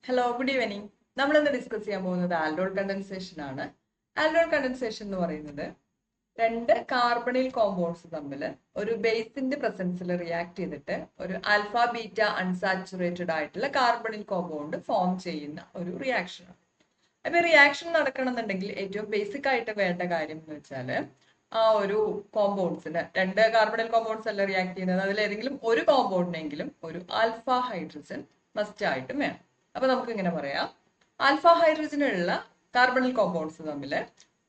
Hello, good evening. നമ്മളിന്ന് discuss ചെയ്യാൻ പോകുന്നത് ആൽഡോൾ കണ്ടൻസേഷൻ ആണ്. ആൽഡോൾ കണ്ടൻസേഷൻ എന്ന് പറയുന്നത് രണ്ട് കാർബണിൽ കോമ്പൗണ്ട്സ് തമ്മിൽ ഒരു ബേസിന്റെ പ്രസൻസിൽ റിയാക്ട് ചെയ്തിട്ട് ഒരു ആൽഫ ബീറ്റ അൺസാച്ചുറേറ്റഡ് ആയിട്ടുള്ള കാർബണിൽ കോമ്പൗണ്ട് ഫോം ചെയ്യുന്ന ഒരു റിയാക്ഷൻ ആണ്. അപ്പൊ റിയാക്ഷൻ നടക്കണമെന്നുണ്ടെങ്കിൽ ഏറ്റവും ബേസിക് ആയിട്ട് വേണ്ട കാര്യം എന്ന് വെച്ചാൽ ആ ഒരു കോമ്പൗണ്ട്സിന് രണ്ട് കാർബണിൽ കോമ്പൗണ്ട്സ് അല്ല റിയാക്ട് ചെയ്യുന്നത്, അതിൽ ഏതെങ്കിലും ഒരു കോമ്പൗണ്ടിനെങ്കിലും ഒരു ആൽഫ ഹൈഡ്രജൻ മസ്റ്റ് ആയിട്ടും വേണം. അപ്പൊ നമുക്ക് ഇങ്ങനെ പറയാം, ആൽഫ ഹൈഡ്രജനുള്ള കാർബണിൽ കോമ്പൗണ്ട്സ് തമ്മിൽ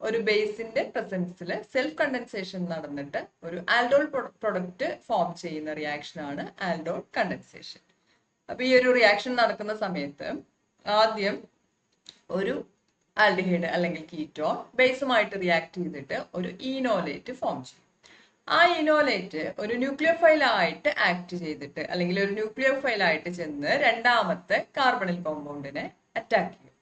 ഒരു ബേസിന്റെ പ്രസൻസിൽ സെൽഫ് കണ്ടൻസേഷൻ നടന്നിട്ട് ഒരു ആൽഡോൾ പ്രൊഡക്റ്റ് ഫോം ചെയ്യുന്ന റിയാക്ഷൻ ആണ് ആൽഡോൾ കണ്ടൻസേഷൻ. അപ്പൊ ഈ ഒരു റിയാക്ഷൻ നടക്കുന്ന സമയത്ത് ആദ്യം ഒരു ആൽഡിഹൈഡ് അല്ലെങ്കിൽ കീറ്റോൺ ബേസുമായിട്ട് റിയാക്ട് ചെയ്തിട്ട് ഒരു ഈനോലേറ്റ് ഫോം ചെയ്യും. ആ ഇനോലേറ്റ് ഒരു ന്യൂക്ലിയോഫൈൽ ആയിട്ട് ആക്ട് ചെയ്തിട്ട് അല്ലെങ്കിൽ ഒരു ന്യൂക്ലിയോഫൈൽ ആയിട്ട് ചെന്ന് രണ്ടാമത്തെ കാർബണിൽ കോമ്പൗണ്ടിനെ അറ്റാക്ക് ചെയ്യും.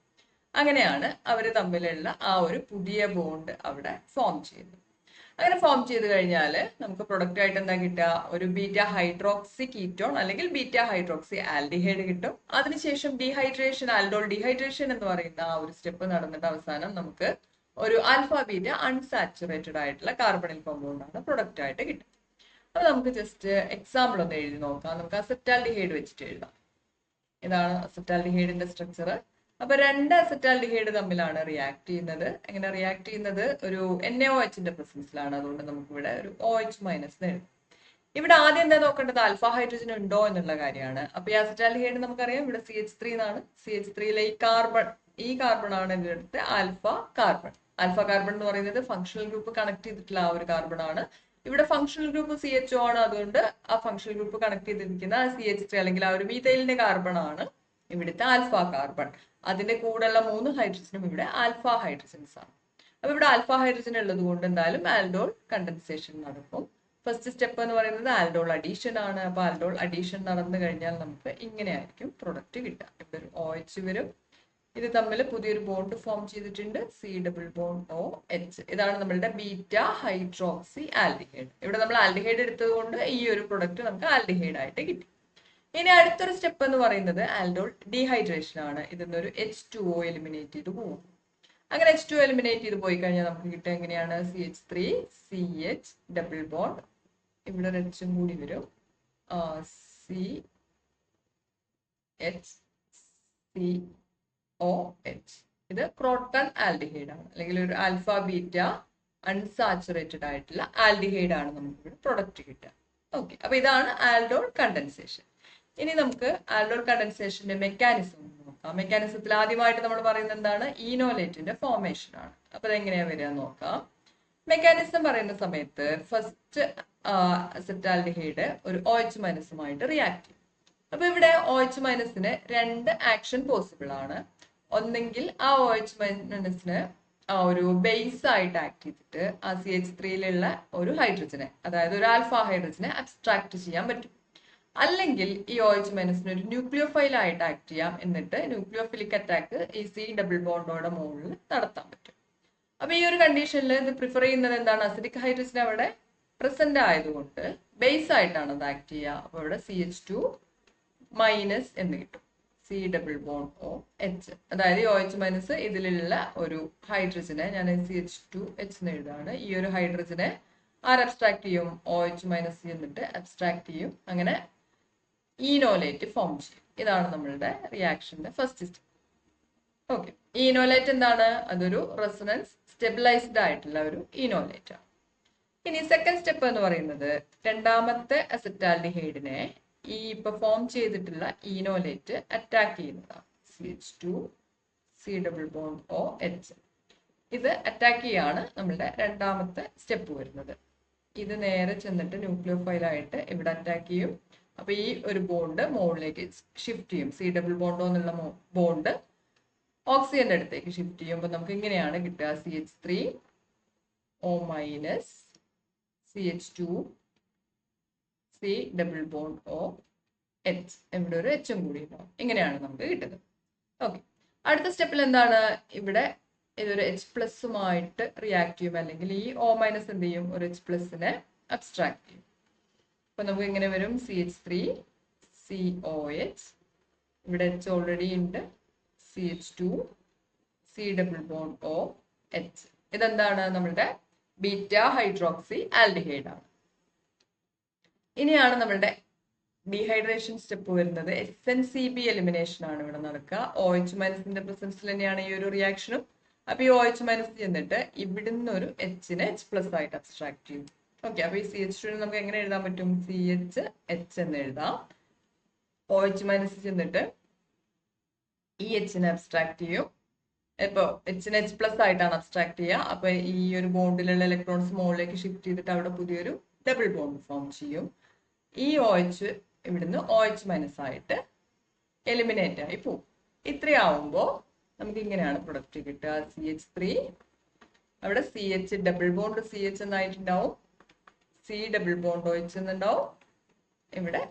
അങ്ങനെയാണ് അവർ തമ്മിലുള്ള ആ ഒരു പുതിയ ബോണ്ട് അവിടെ ഫോം ചെയ്യുന്നത്. അങ്ങനെ ഫോം ചെയ്ത് കഴിഞ്ഞാൽ നമുക്ക് പ്രൊഡക്റ്റ് ആയിട്ട് എന്താ കിട്ടുക? ഒരു ബീറ്റ ഹൈഡ്രോക്സി കീറ്റോൺ അല്ലെങ്കിൽ ബീറ്റ ഹൈഡ്രോക്സി ആൽഡിഹൈഡ് കിട്ടും. അതിനുശേഷം ഡീഹൈഡ്രേഷൻ, ആൽഡോൾ ഡീഹൈഡ്രേഷൻ എന്ന് പറയുന്ന ആ ഒരു സ്റ്റെപ്പ് നടന്നിട്ട് അവസാനം നമുക്ക് ഒരു ആൽഫ ബീറ്റ അൺസാച്ചുറേറ്റഡ് ആയിട്ടുള്ള കാർബണിൽ കോമ്പൗണ്ട് ആണ് പ്രൊഡക്റ്റ് ആയിട്ട് കിട്ടും. അപ്പൊ നമുക്ക് ജസ്റ്റ് എക്സാമ്പിൾ ഒന്ന് എഴുതി നോക്കാം. നമുക്ക് അസറ്റാൽഡിഹൈഡ് വെച്ചിട്ട് എഴുതാം. ഇതാണ് അസറ്റാൽഡിഹൈഡിന്റെ സ്ട്രക്ചർ. അപ്പൊ രണ്ട് അസറ്റാൽഡിഹൈഡ് തമ്മിലാണ് റിയാക്ട് ചെയ്യുന്നത്. എങ്ങനെ റിയാക്ട് ചെയ്യുന്നത്? ഒരു NaOHന്റെ പ്രസൻസിലാണ്. അതുകൊണ്ട് നമുക്ക് ഇവിടെ ഒരു OH മൈനസ് എഴുതാം. ഇവിടെ ആദ്യം എന്താ നോക്കേണ്ടത്? ആൽഫ ഹൈഡ്രജൻ ഉണ്ടോ എന്നുള്ള കാര്യമാണ്. അപ്പൊ ഈ അസറ്റാൽഡിഹൈഡ് നമുക്കറിയാം ഇവിടെ CH3 എന്നാണ്. CH3യിലെ ഈ കാർബൺ ആണ് ഇവിടുത്തെ ആൽഫ കാർബൺ. ആൽഫ കാർബൺ എന്ന് പറയുന്നത് ഫങ്ഷണൽ ഗ്രൂപ്പ് കണക്ട് ചെയ്തിട്ടുള്ള ആ ഒരു കാർബൺ ആണ്. ഇവിടെ ഫങ്ഷണൽ ഗ്രൂപ്പ് CHO ആണ്. അതുകൊണ്ട് ആ ഫങ്ഷണൽ ഗ്രൂപ്പ് കണക്ട് ചെയ്തിരിക്കുന്ന CH3 അല്ലെങ്കിൽ ആ ഒരു മീഥൈലിന്റെ കാർബൺ ആണ് ഇവിടുത്തെ ആൽഫ കാർബൺ. അതിന്റെ കൂടെയുള്ള 3 ഹൈഡ്രജനും ഇവിടെ ആൽഫ ഹൈഡ്രജൻസ് ആണ്. അപ്പൊ ഇവിടെ ആൽഫ ഹൈഡ്രജൻ ഉള്ളത് കൊണ്ട് എന്തായാലും ആൽഡോൾ കണ്ടൻസേഷൻ നടക്കും. ഫസ്റ്റ് സ്റ്റെപ്പ് എന്ന് പറയുന്നത് ആൽഡോൾ അഡീഷൻ ആണ്. അപ്പൊ ആൽഡോൾ അഡീഷൻ നടന്നു കഴിഞ്ഞാൽ നമുക്ക് ഇങ്ങനെയായിരിക്കും പ്രൊഡക്റ്റ് കിട്ടുക. ഇവിടെ ഒരു OH വരും. ഇത് തമ്മിൽ പുതിയൊരു ബോണ്ട് ഫോം ചെയ്തിട്ടുണ്ട്, C+OH. ഇതാണ് നമ്മളുടെ ബീറ്റ ഹൈഡ്രോക്സി ആൽഡിഹൈഡ്. ഇവിടെ നമ്മൾ ആൽഡിഹൈഡ് എടുത്തത് കൊണ്ട് ഈ ഒരു പ്രൊഡക്റ്റ് നമുക്ക് ആൽഡിഹൈഡ് ആയിട്ട് കിട്ടി. ഇനി അടുത്തൊരു സ്റ്റെപ്പ് എന്ന് പറയുന്നത് ആൽഡോൾ ഡീഹൈഡ്രേഷൻ ആണ്. ഇതിന്നൊരു H2O എലിമിനേറ്റ് ചെയ്ത് പോകും. അങ്ങനെ H2O എലിമിനേറ്റ് ചെയ്ത് പോയി കഴിഞ്ഞാൽ നമുക്ക് കിട്ടുക എങ്ങനെയാണ്? CH3 CH ഡബിൾ ബോണ്ട്, ഇവിടെ ഒരു H കൂടി വരും, CHCOH. ഇത് ക്രോട്ടൺ ആൽഡിഹൈഡ് ആണ്, അല്ലെങ്കിൽ ഒരു ആൽഫ ബീറ്റ അൺസാച്ചുറേറ്റഡ് ആയിട്ടുള്ള ആൽഡിഹൈഡ് ആണ് നമുക്ക് ഇവിടെ പ്രൊഡക്റ്റ് കിട്ടുക. ഓക്കെ, അപ്പൊ ഇതാണ് ആൽഡോൾ കണ്ടൻസേഷൻ. ഇനി നമുക്ക് ആൽഡോൾ കണ്ടൻസേഷന്റെ മെക്കാനിസം നോക്കാം. മെക്കാനിസത്തിൽ ആദ്യമായിട്ട് നമ്മൾ പറയുന്നത് എന്താണ്? ഈനോലേറ്റിന്റെ ഫോർമേഷൻ ആണ്. അപ്പൊ അതെങ്ങനെയാ വരിക നോക്കാം. മെക്കാനിസം പറയുന്ന സമയത്ത് ഫസ്റ്റ് അസറ്റാൽഡിഹൈഡ് ഒരു OH മൈനസുമായിട്ട് റിയാക്ട് ചെയ്യും. അപ്പൊ ഇവിടെ OH മൈനസിന് രണ്ട് ആക്ഷൻ പോസിബിൾ ആണ്. ഒന്നെങ്കിൽ ആ OH മൈനസിന് ആ ഒരു ബേസ് ആയിട്ട് ആക്ട് ചെയ്തിട്ട് ആ CH3യിലുള്ള ഒരു ഹൈഡ്രജനെ, അതായത് ഒരു ആൽഫ ഹൈഡ്രജനെ അബ്സ്ട്രാക്ട് ചെയ്യാൻ പറ്റും. അല്ലെങ്കിൽ ഈ OH മൈനസിന് ഒരു ന്യൂക്ലിയോഫൈൽ ആയിട്ട് ആക്ട് ചെയ്യാം. എന്നിട്ട് ന്യൂക്ലിയോഫിലിക് അറ്റാക്ക് ഈ C ഡബിൾ ബോണ്ടോടെ മുകളിൽ നടത്താൻ പറ്റും. അപ്പൊ ഈ ഒരു കണ്ടീഷനിൽ ഇത് പ്രിഫർ ചെയ്യുന്നത് എന്താണ്? അസിഡിക് ഹൈഡ്രജൻ അവിടെ പ്രസന്റ് ആയതുകൊണ്ട് ബേസ് ആയിട്ടാണ് അത് ആക്ട് ചെയ്യുക. അപ്പൊ ഇവിടെ CH2 മൈനസ് എന്ന് കിട്ടും, C ഡബിൾ ബോണ്ട് OH. അതായത് ഈ OH മൈനസ് ഇതിലുള്ള ഒരു ഹൈഡ്രജനെ ഞാൻ CH2H എന്ന് എഴുതാണ്. ഈ ഒരു ഹൈഡ്രജനെ അബ്സ്ട്രാക്ട് ചെയ്യും, OH മൈനസ് എന്നിട്ട് അബ്സ്ട്രാക്ട് ചെയ്യും. അങ്ങനെ ഈനോലേറ്റ് ഫോം ചെയ്യും. ഇതാണ് നമ്മളുടെ റിയാക്ഷന്റെ ഫസ്റ്റ് സ്റ്റെപ്പ്. ഓക്കെ, ഈനോലേറ്റ് എന്താണ്? അതൊരു റെസൊണൻസ് സ്റ്റെബിലൈസ്ഡ് ആയിട്ടുള്ള ഒരു ഈനോലേറ്റ് ആണ്. ഇനി സെക്കൻഡ് സ്റ്റെപ്പ് എന്ന് പറയുന്നത് രണ്ടാമത്തെ അസറ്റാൽഡിഹൈഡിനെ ഈ ഇപ്പൊ ഫോം ചെയ്തിട്ടുള്ള ഈനോലേറ്റ് അറ്റാക്ക് ചെയ്യുന്നതാണ്. CH2 C double bond OH. ഇത് അറ്റാക്ക് ചെയ്യാണ് നമ്മളുടെ രണ്ടാമത്തെ സ്റ്റെപ്പ് വരുന്നത്. ഇത് നേരെ ചെന്നിട്ട് ന്യൂക്ലിയോഫൈലായിട്ട് ഇവിടെ അറ്റാക്ക് ചെയ്യും. അപ്പൊ ഈ ഒരു ബോണ്ട് മുകളിലേക്ക് ഷിഫ്റ്റ് ചെയ്യും. C ഡബിൾ ബോണ്ടോ എന്നുള്ള ബോണ്ട് ഓക്സിജന്റെ അടുത്തേക്ക് ഷിഫ്റ്റ് ചെയ്യുമ്പോൾ നമുക്ക് ഇങ്ങനെയാണ് കിട്ടുക, CH3O minus CH2 C double bond OH. ഇവിടെ ഒരു H കൂടി ഉണ്ടാവും. ഇങ്ങനെയാണ് നമുക്ക് കിട്ടുന്നത്. ഓക്കെ, അടുത്ത സ്റ്റെപ്പിൽ എന്താണ്? ഇവിടെ ഇതൊരു H+ഉമായിട്ട് റിയാക്ട് ചെയ്യും, അല്ലെങ്കിൽ ഈ O മൈനസ് എന്ത് ചെയ്യും? ഒരു H+നെ അബ്സ്ട്രാക്ട് ചെയ്യും. അപ്പൊ നമുക്ക് ഇങ്ങനെ വരും, CH3 COH. ഇവിടെ H ഓൾറെഡി ഉണ്ട്. CH2 C double bond O H. ഇതെന്താണ് നമ്മളുടെ ബീറ്റ ഹൈഡ്രോക്സി ആൽഡിഹൈഡ് ആണ്. ഇനിയാണ് നമ്മളുടെ ഡീഹൈഡ്രേഷൻ സ്റ്റെപ്പ് വരുന്നത്. SNCB എലിമിനേഷൻ ആണ് ഇവിടെ നടക്കുക. OH മൈനസിന്റെ പ്രസൻസിൽ തന്നെയാണ് ഈ ഒരു റിയാക്ഷനും. അപ്പൊ ഈ OH മൈനസ് ചെന്നിട്ട് ഇവിടുന്ന് ഒരു Hനെ H+ ആയിട്ട് അബ്സ്ട്രാക്ട് ചെയ്യും. ഓക്കെ, അപ്പൊ ഈ CH2 നമുക്ക് എങ്ങനെ എഴുതാൻ പറ്റും? CH എന്ന് എഴുതാം. OH മൈനസ് ചെന്നിട്ട് ഈ Hനെ അബ്സ്ട്രാക്ട് ചെയ്യും. ഇപ്പൊ Hനെ H+ ആയിട്ടാണ് അബ്സ്ട്രാക്ട് ചെയ്യുക. അപ്പൊ ഈ ഒരു ബോണ്ടിലുള്ള ഇലക്ട്രോൺസ് മുകളിലേക്ക് ഷിഫ്റ്റ് ചെയ്തിട്ട് അവിടെ പുതിയൊരു ഡബിൾ ബോണ്ട് ഫോം ചെയ്യും. ഈ OH ഇവിടുന്ന് OH മൈനസ് ആയിട്ട് എലിമിനേറ്റ് ആയി പോകും. ഇത്രയാവുമ്പോൾ നമുക്ക് ഇങ്ങനെയാണ് പ്രൊഡക്റ്റ് കിട്ടുക. CH3 അവിടെ CH double bond CH എന്നായിട്ടുണ്ടാവും, C double bond OH എന്നുണ്ടാവും, ഇവിടെ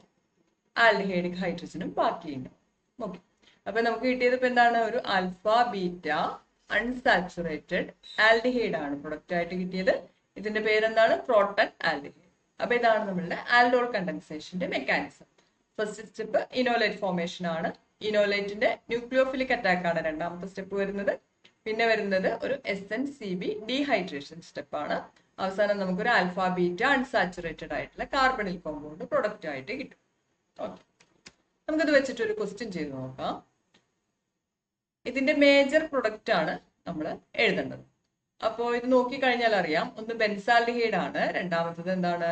ആൽഡിഹൈഡിക് ഹൈഡ്രജനും ബാക്കിയുണ്ടാവും. ഓക്കെ, അപ്പൊ നമുക്ക് കിട്ടിയത് ഇപ്പൊ എന്താണ്? ഒരു ആൽഫ ബീറ്റ അൺസാച്ചുറേറ്റഡ് ആൽഡിഹൈഡ് ആണ് പ്രൊഡക്റ്റ് ആയിട്ട് കിട്ടിയത്. ഇതിന്റെ പേരെന്താണ്? Proton aldehyde. അപ്പൊ ഇതാണ് നമ്മളുടെ ആൽഡോൾ കണ്ടൻസേഷന്റെ mechanism. First step enolate formation ആണ്. ഇനോലേറ്റിന്റെ ന്യൂക്ലിയോഫിലിക് അറ്റാക്ക് ആണ് രണ്ടാമത്തെ സ്റ്റെപ്പ് വരുന്നത്. പിന്നെ വരുന്നത് ഒരു SNCB ഡീഹൈഡ്രേഷൻ സ്റ്റെപ്പ് ആണ്. അവസാനം നമുക്കൊരു ആൽഫ ബീറ്റ അൺസാച്ചുറേറ്റഡ് ആയിട്ടുള്ള കാർബണിൽ കോമ്പൗണ്ട് പ്രൊഡക്റ്റ് ആയിട്ട് കിട്ടും. ഓക്കെ, നമുക്കിത് വെച്ചിട്ട് ഒരു ക്വസ്റ്റ്യൻ ചെയ്ത് നോക്കാം. ഇതിന്റെ മേജർ പ്രൊഡക്റ്റ് ആണ് നമ്മൾ എഴുതേണ്ടത്. അപ്പോൾ ഇത് നോക്കിക്കഴിഞ്ഞാൽ അറിയാം, ഒന്ന് ബെൻസാൽഡിഹൈഡ് ആണ്, രണ്ടാമത്തത് എന്താണ്?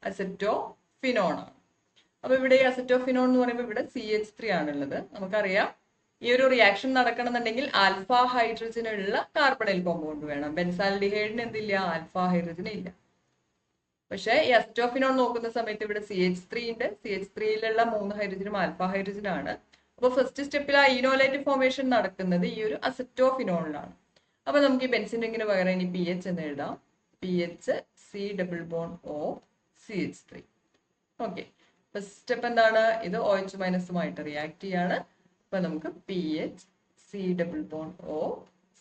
അസറ്റോഫിനോൺ ആണ്. അപ്പൊ ഇവിടെ ഈ അസറ്റോഫിനോൺ എന്ന് പറയുമ്പോൾ ഇവിടെ CH3 ആണുള്ളത്. നമുക്കറിയാം ഈ ഒരു റിയാക്ഷൻ നടക്കണമെന്നുണ്ടെങ്കിൽ ആൽഫ ഹൈഡ്രജൻ ഉള്ള കാർബണിൽ കോമ്പൗണ്ട് വേണം. ബെൻസാൽഡിഹൈഡിന് എന്തില്ല? ആൽഫ ഹൈഡ്രജൻ ഇല്ല. പക്ഷെ ഈ അസറ്റോഫിനോൺ നോക്കുന്ന സമയത്ത് ഇവിടെ CH3 ഉണ്ട്. CH3യിലുള്ള 3 ഹൈഡ്രജനും ആൽഫ ഹൈഡ്രജൻ ആണ്. അപ്പൊ ഫസ്റ്റ് സ്റ്റെപ്പിൽ ആ ഇനോലേറ്റ് ഫോർമേഷൻ നടക്കുന്നത് ഈ ഒരു അസറ്റോഫിനോണിലാണ്. അപ്പൊ നമുക്ക് ഈ ബെൻസിൻ റിങ്ങിന് പകരം ഇനി PH എന്ന് എഴുതാം. PH C double bond O CH3. Okay, first step എന്താണ്? ഇത് OH മൈനസുമായിട്ട് റിയാക്ട് ചെയ്യാണ്. അപ്പൊ നമുക്ക് PH C double bond O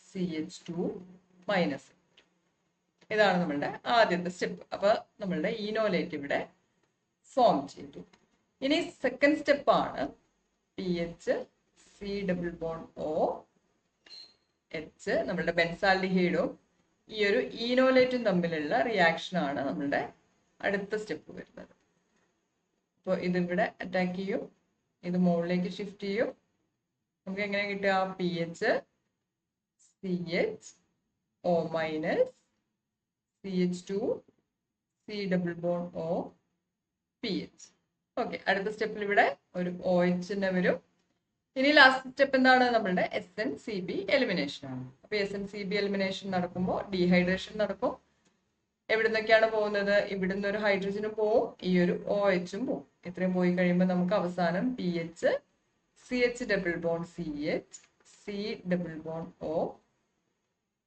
CH2 minus. ഇതാണ് നമ്മളുടെ ആദ്യത്തെ സ്റ്റെപ്പ്. അപ്പൊ നമ്മളുടെ ഇനോലേറ്റ് ഇവിടെ ഫോം ചെയ്തു. ഇനി സെക്കൻഡ് സ്റ്റെപ്പ് ആണ് PH C double bond O H. നമ്മളുടെ ബെൻസാൽഡിഹൈഡും ഈ ഒരു ഈനോലേറ്റും തമ്മിലുള്ള റിയാക്ഷൻ ആണ് നമ്മളുടെ അടുത്ത സ്റ്റെപ്പ് വരുന്നത്. അപ്പോൾ ഇതിവിടെ അറ്റാക്ക് ചെയ്യും, ഇത് മുകളിലേക്ക് ഷിഫ്റ്റ് ചെയ്യും. നമുക്ക് എങ്ങനെ കിട്ടുക? PH CH O minus CH2 C double bond O PH. Okay, അടുത്ത സ്റ്റെപ്പിൽ ഇവിടെ ഒരു OH തന്നെ വരും. ഇനി ലാസ്റ്റ് സ്റ്റെപ്പ് എന്താണ്? നമ്മളുടെ SNCB എലിമിനേഷൻ ആണ്. അപ്പൊ SNCB എലിമിനേഷൻ നടക്കുമ്പോൾ ഡീഹൈഡ്രേഷൻ നടക്കും. എവിടുന്നൊക്കെയാണ് പോകുന്നത്? ഇവിടുന്ന് ഒരു ഹൈഡ്രജനും പോവും, ഈ ഒരു OHും പോവും. ഇത്രയും പോയി കഴിയുമ്പോൾ നമുക്ക് അവസാനം PH CH double bond CH C double bond O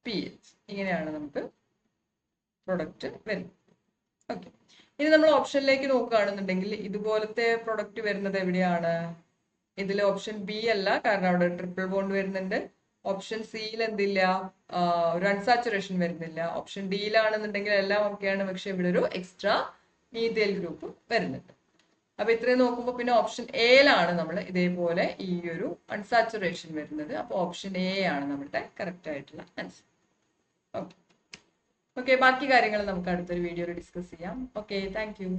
PH. ഇങ്ങനെയാണ് നമുക്ക് പ്രൊഡക്റ്റ് വരുന്നത്. ഓക്കെ, ഇനി നമ്മൾ ഓപ്ഷനിലേക്ക് നോക്കുകയാണെന്നുണ്ടെങ്കിൽ ഇതുപോലത്തെ പ്രൊഡക്റ്റ് വരുന്നത് എവിടെയാണ്? ഇതിൽ ഓപ്ഷൻ B അല്ല, കാരണം അവിടെ ട്രിപ്പിൾ ബോണ്ട് വരുന്നുണ്ട്. ഓപ്ഷൻ സിയിൽ എന്തില്ല? ഒരു അൺസാച്ചുറേഷൻ വരുന്നില്ല. ഓപ്ഷൻ ഡിയിലാണെന്നുണ്ടെങ്കിൽ എല്ലാം ഓക്കെയാണ്, പക്ഷെ ഇവിടെ ഒരു എക്സ്ട്രാ മീഥൈൽ ഗ്രൂപ്പ് വരുന്നുണ്ട്. അപ്പൊ ഇത്രയും നോക്കുമ്പോൾ പിന്നെ ഓപ്ഷൻ എയിലാണ് നമ്മൾ ഇതേപോലെ ഈ ഒരു അൺസാച്ചുറേഷൻ വരുന്നത്. അപ്പൊ ഓപ്ഷൻ എ ആണ് നമ്മുടെ കറക്റ്റ് ആയിട്ടുള്ള ആൻസർ. ഓക്കെ, ബാക്കി കാര്യങ്ങൾ നമുക്ക് അടുത്തൊരു വീഡിയോയിൽ ഡിസ്കസ് ചെയ്യാം. Okay, thank you.